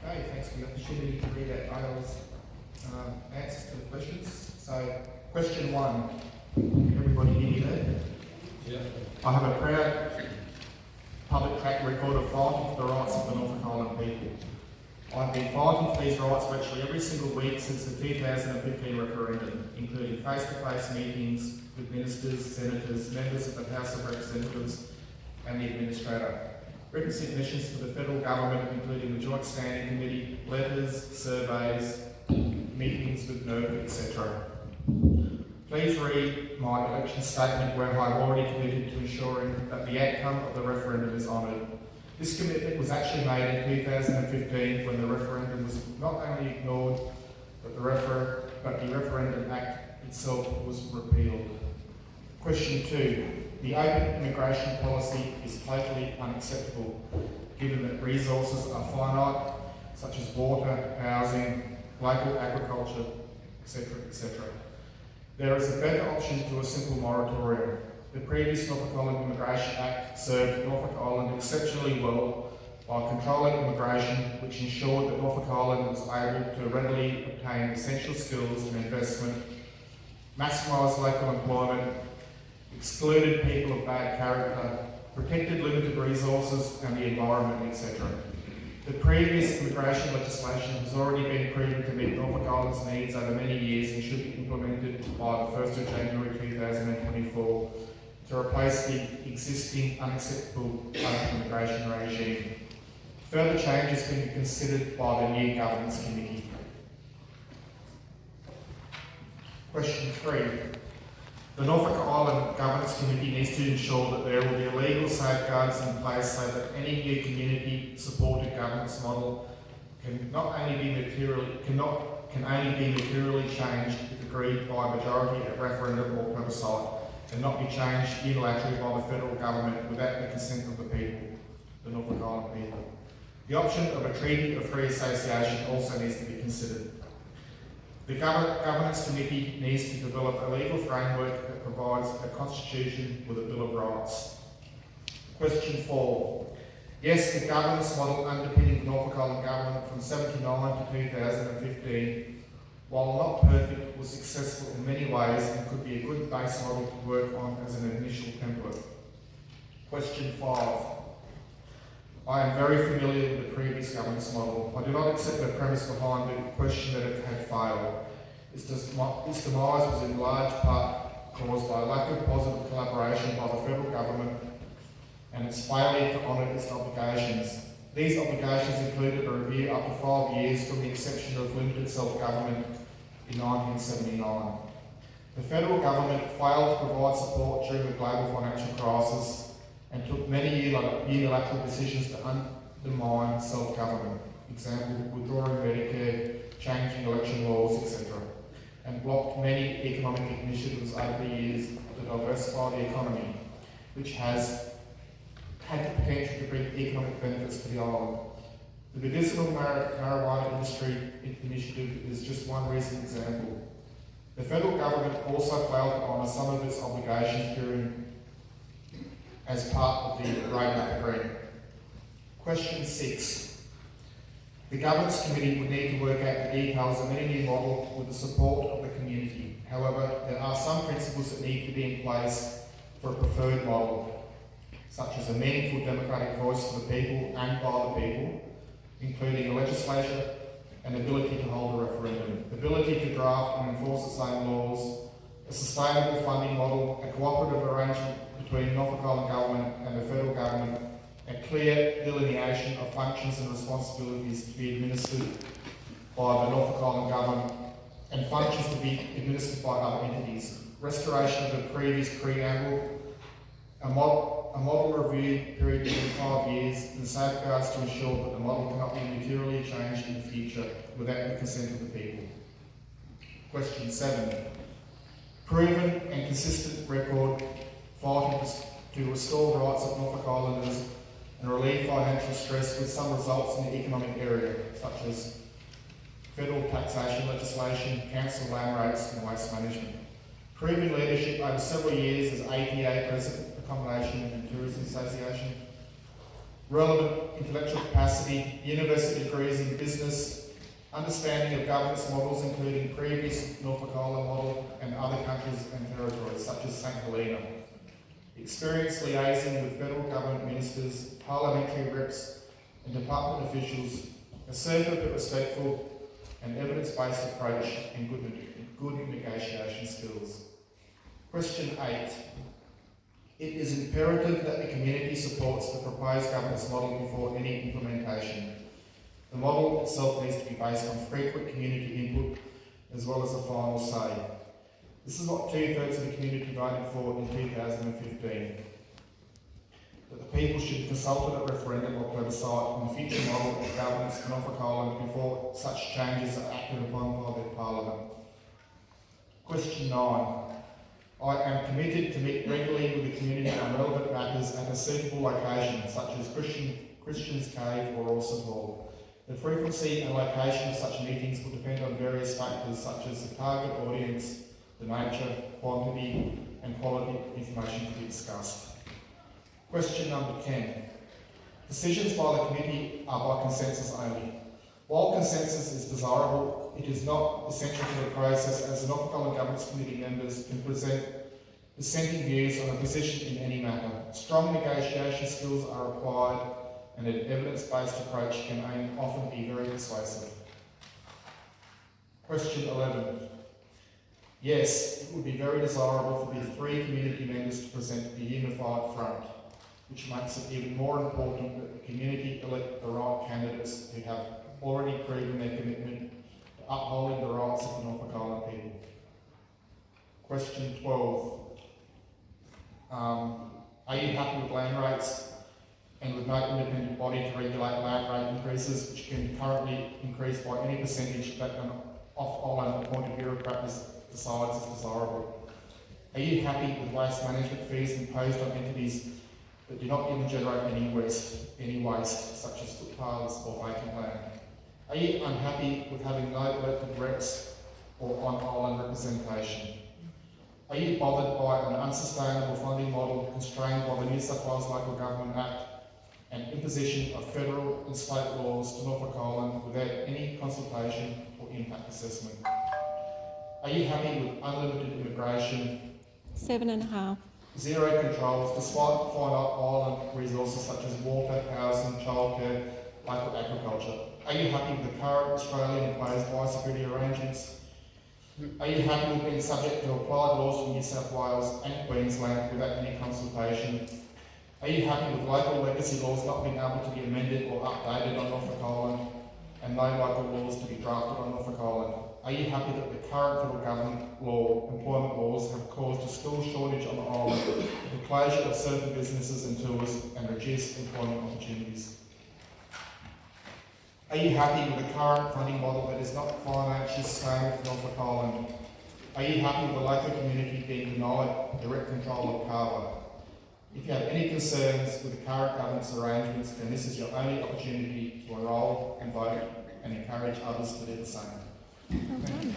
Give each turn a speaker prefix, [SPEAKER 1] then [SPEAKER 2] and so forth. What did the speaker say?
[SPEAKER 1] Okay, thanks for the opportunity to read out Rael's answers to the questions. So, question 1. Can everybody hear me there?
[SPEAKER 2] Yeah.
[SPEAKER 1] I have a proud public track record of fighting for the rights of the Norfolk Island people. I've been fighting for these rights virtually every single week since the 2015 referendum, including face-to-face meetings with ministers, senators, members of the House of Representatives and the Administrator. Written submissions to the federal government, including the Joint Standing Committee, letters, surveys, meetings with NIGC, etc. Please read my election statement where I've already committed to ensuring that the outcome of the referendum is honoured. This commitment was actually made in 2015 when the referendum was not only ignored, but the Referendum Act itself was repealed. Question 2. The open immigration policy is totally unacceptable, given that resources are finite, such as water, housing, local agriculture, etc., etc. There is a better option to a simple moratorium. The previous Norfolk Island Immigration Act served Norfolk Island exceptionally well by controlling immigration, which ensured that Norfolk Island was able to readily obtain essential skills and investment, maximise local employment, excluded people of bad character, protected limited resources and the environment, etc. The previous immigration legislation has already been proven to meet Norfolk Island's needs over many years and should be implemented by the 1st of January 2024 to replace the existing unacceptable open immigration regime. Further changes can be considered by the new Governance Committee. Question 3. The Norfolk Island Governance Committee needs to ensure that there will be legal safeguards in place so that any new community-supported governance model can only be materially changed if agreed by a majority at referendum or plebiscite, and not be changed unilaterally by the federal government without the consent of the people, the Norfolk Island people. The option of a treaty of free association also needs to be considered. The Governance Committee needs to develop a legal framework that provides a constitution with a Bill of Rights. Question 4. Yes, the governance model underpinning the Norfolk Island government from 1979 to 2015, while not perfect, was successful in many ways and could be a good base model to work on as an initial template. Question 5. I am very familiar with the previous governance model. I do not accept the premise behind the question that it had failed. Its demise was in large part caused by a lack of positive collaboration by the federal government and its failure to honour its obligations. These obligations included a review after 5 years from the inception of limited self-government in 1979. The federal government failed to provide support during the global financial crisis and took many unilateral decisions to undermine self-government, example, withdrawing Medicare, changing election laws, etc., and blocked many economic initiatives over the years to diversify the economy, which has had the potential to bring economic benefits to the island. The medicinal marijuana industry initiative is just one recent example. The federal government also failed to honour some of its obligations as part of the roadmap agreement. Question 6. The Governance Committee would need to work out the details of any new model with the support of the community. However, there are some principles that need to be in place for a preferred model, such as a meaningful democratic voice for the people and by the people, including a legislature and ability to hold a referendum, ability to draft and enforce its own laws, a sustainable funding model, a cooperative arrangement between Norfolk Island government and the federal government, a clear delineation of functions and responsibilities to be administered by the Norfolk Island government and functions to be administered by other entities, restoration of the previous preamble, a model review period within 5 years, and safeguards to ensure that the model cannot be materially changed in the future without the consent of the people. Question 7. Proven and consistent record fighting to restore rights of Norfolk Islanders and relieve financial stress with some results in the economic area, such as federal taxation legislation, council land rates and waste management. Proven leadership over several years as ATA President, Accommodation and Tourism Association. relevant intellectual capacity, university degrees in business, understanding of governance models including previous Norfolk Island model and other countries and territories such as St Helena, experience liaising with federal government ministers, parliamentary reps and department officials, assertive but respectful and evidence-based approach and good negotiation skills. Question 8. It is imperative that the community supports the proposed governance model before any implementation. The model itself needs to be based on frequent community input as well as a final say. This is what 2/3 of the community voted for in 2015. That the people should be consulted at referendum or plebiscite on the future model of governance for Norfolk Island before such changes are acted upon by the Parliament. Question 9. I am committed to meet regularly with the community on relevant matters at a suitable location, such as Christian's Cave or Rawson Hall. The frequency and location of such meetings will depend on various factors such as the target audience, the nature, quantity and quality of information to be discussed. Question number 10. Decisions by the committee are by consensus only. While consensus is desirable, it is not essential to the process, as the Norfolk Island Governance Committee members can present dissenting views on a position in any matter. Strong negotiation skills are required and an evidence-based approach can often be very persuasive. Question 11. Yes, it would be very desirable for the 3 community members to present a unified front, which makes it even more important that the community elect the right candidates who have already proven their commitment to upholding the rights of the Norfolk Island people. Question 12. Are you happy with land rates and with no independent body to regulate land rate increases, which can currently increase by any percentage that an off-island appointed bureaucrat decides is desirable? Are you happy with waste management fees imposed on entities that do not even generate any waste, such as footpaths or vacant land? Are you unhappy with having no elected reps or on-island representation? Are you bothered by an unsustainable funding model constrained by the New South Wales Local Government Act and imposition of federal and state laws to Norfolk Island without any consultation or impact assessment? Are you happy with unlimited immigration?
[SPEAKER 2] 7.5.
[SPEAKER 1] Zero controls despite finite island resources such as water, housing, childcare, local agriculture? Are you happy with the current Australian imposed biosecurity arrangements? Are you happy with being subject to applied laws from New South Wales and Queensland without any consultation? Are you happy with local legacy laws not being able to be amended or updated on Norfolk Island and no local laws to be drafted on Norfolk Island? Are you happy that the current federal government employment laws have caused a skill shortage on the island, the closure of certain businesses and tours and reduced employment opportunities? Are you happy with the current funding model that is not financially sustainable for Norfolk Island? Are you happy with the local community being denied direct control of Carver? If you have any concerns with the current governance arrangements, then this is your only opportunity to enrol and vote and encourage others to do the same.
[SPEAKER 2] Well done.